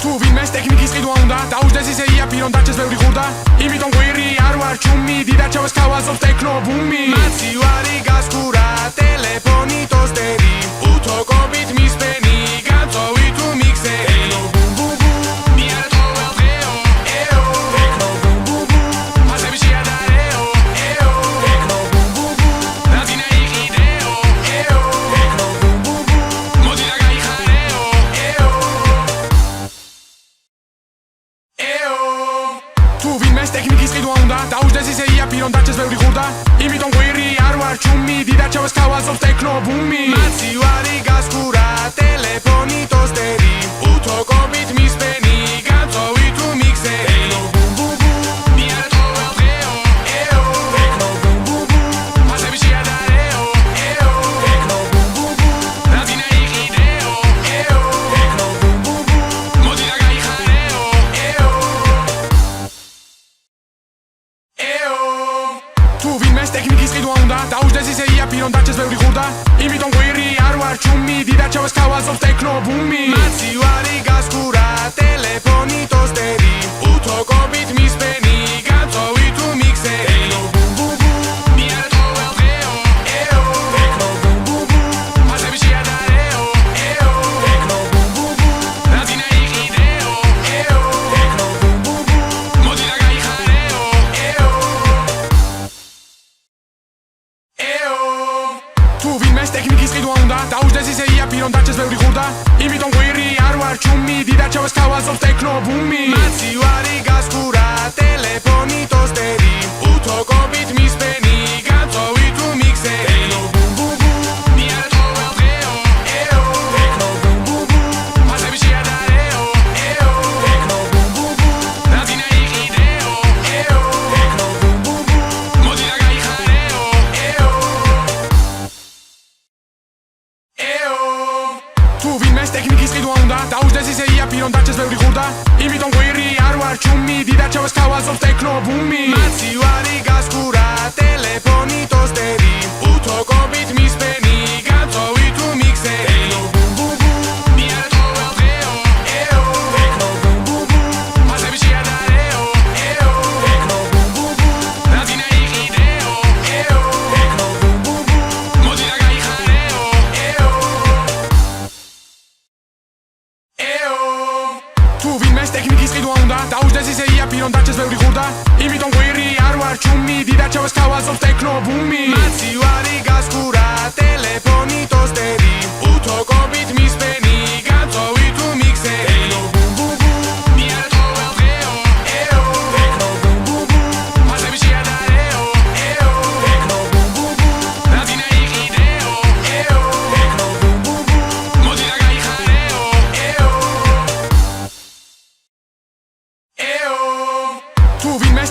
თუ ვინმეს ტექნიკის ყიდვა უნდა დაუჯდეს ისე იაფი რომ დაჩეს ბევრი ხურდა იმიტომ ყვირი არ ვარ ჩუმი დიდად ჩავეს ქავაზობს ტექნო ბუმი მაცივარი გასკურა ტელეფონი ტოსტერი უთოკობით მისფენი განწოვი თუ მიქსერი ტექნიკის ყიდვა უნდა დაუჯდეს ისე იაფი რომ დაჩეს ბევრი ხურდა იმიტომ ყვირი არ ვარ ჩუმი დიდად ჩავეს ქავაზობს ტექნო ბუმი მაცივარი გასკურა ტელეფონი ტოსტერი უთოკობით მისფენი განწოვი თუ მიქსერი ტექნიკის ყიდვა უნდა დაუჯდეს ისე იაფი რომ დაჩეს ბევრი ხურდა იმიტომ ყვირი არ ვარ ჩუმი დიდად ჩავეს ქავაზობს ტექნო ბუმი მაცივარი გასკურა ტელეფონი ტოსტერი უთოკობით მისფენი განწოვი თუ მიქსერი ტექნიკის ყიდვა უნდა დაუჯდეს ისე იაფი რომ დაჩეს ბევრი ხურდა იმიტომ ყვირი არ ვარ ჩუმი დიდად ჩავეს ქავაზობს ტექნო ბუმი მაცივარი გასკურა ტელეფონი ტოსტერი უთოკობით მისფენი განწოვი თუ მიქსერი ტექნიკის ყიდვა უნდა დაუჯდეს ისე იაფი რომ დაჩეს ბევრი ხურდა იმიტომ ყვირი არ ვარ ჩუმი დიდად ჩავეს ქავაზობს ტექნო ბუმი მაცივარი გასკურა ტელეფონი ტოსტერი უთოკობით მისფენი განწოვი თუ მიქსერი ტექნიკის ყიდვა უნდა დაუჯდეს ისე იაფი რომ დაჩეს ბევრი ხურდა იმიტომ ყვირი არ ვარ ჩუმი დიდად ჩავეს ქავაზობს ტექნო ბუმი მაცივარი გასკურა ტელეფონი ტოსტერი უთოკობით მისფენი განწოვი თუ მიქსერი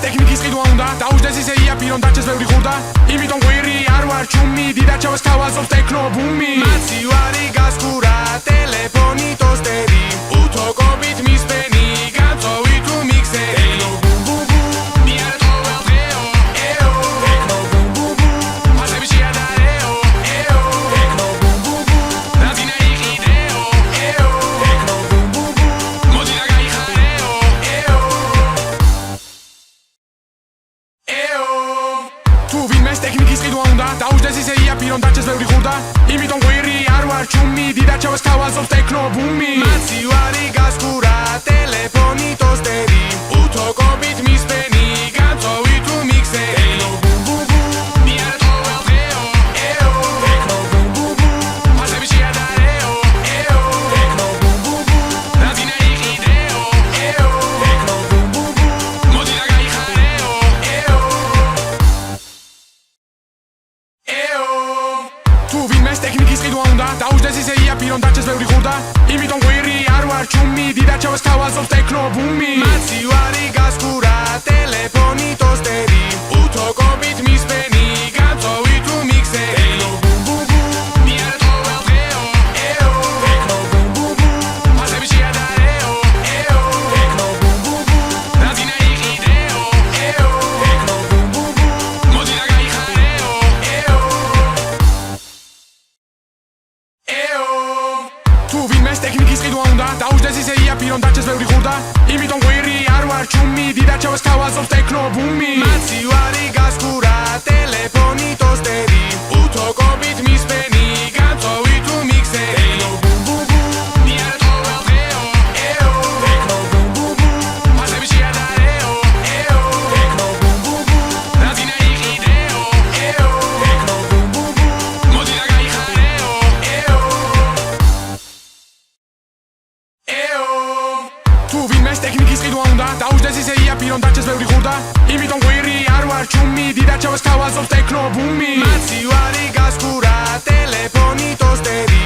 ტექნიკის ყიდვა უნდა დაუჯდეს ისე იაფი რომ დაჩეს ბევრი ხურდა იმიტომ ყვირი არ ვარ ჩუმი დიდად ჩავეს ქავაზობს ტექნო ბუმი მაცივარი გასკურა ტელეფონი ტოსტერი უთოკობით მისფენი განწოვი თუ მიქსერი ტექნიკის ყიდვა უნდა დაუჯდეს ისე იაფი რომ დაჩეს ბევრი ხურდა იმიტომ ყვირი არ ვარ ჩუმი დიდად ჩავეს ქავაზობს ტექნო ბუმი მაცივარი გასკურა ტელეფონი ტოსტერი უთოკობით მისფენი განწოვი თუ მიქსერი ტექნიკის ყიდვა უნდა დაუჯდეს ისე იაფი რომ დაჩეს ბევრი ხურდა იმიტომ ყვირი არ ვარ ჩუმი დიდად ჩავეს ქავაზობს ტექნო ბუმი მაცივარი გასკურა ტელეფონი ტოსტერი უთოკობით მისფენი განწოვი თუ მიქსერი ტექნიკის ყიდვა უნდა დაუჯდეს ისეია პირონ დაჩეს ბევრი ხურდა იმიტომ ყვირი არ ვარ ჩუმი დიდად ჩავესქავაზობს ტექნო ბუმი მაცი ვარი გასკურა ტელეფონი ტოსტერი უთოკობით მისმენი განწოვი თუ მიქსერი ტექნო ბუმ ბუმ ბუმ ნიარტო ველღეო ეო ტექნო ბუმ ბუმ ბუმ მასები შეადარეო ეო ტექნო ბუმ ბუმ ბუმ რაზინა იყიდეო ეო ტექნო ბუმ ბუმ ბუმ მოდი და გაიხარეო ეო თუ ვინმეს ტექნიკის ყიდვა უნდა დაუჯდეს ისეია პირონ დაჩეს ბევრი ხურდა იმიტომ ყვირი არ ვარ ჩუმი დიდად ჩავესქავაზობს ტექნო ბუმი მაცი ვარი გასკურა ტელეფონი ტოსტერი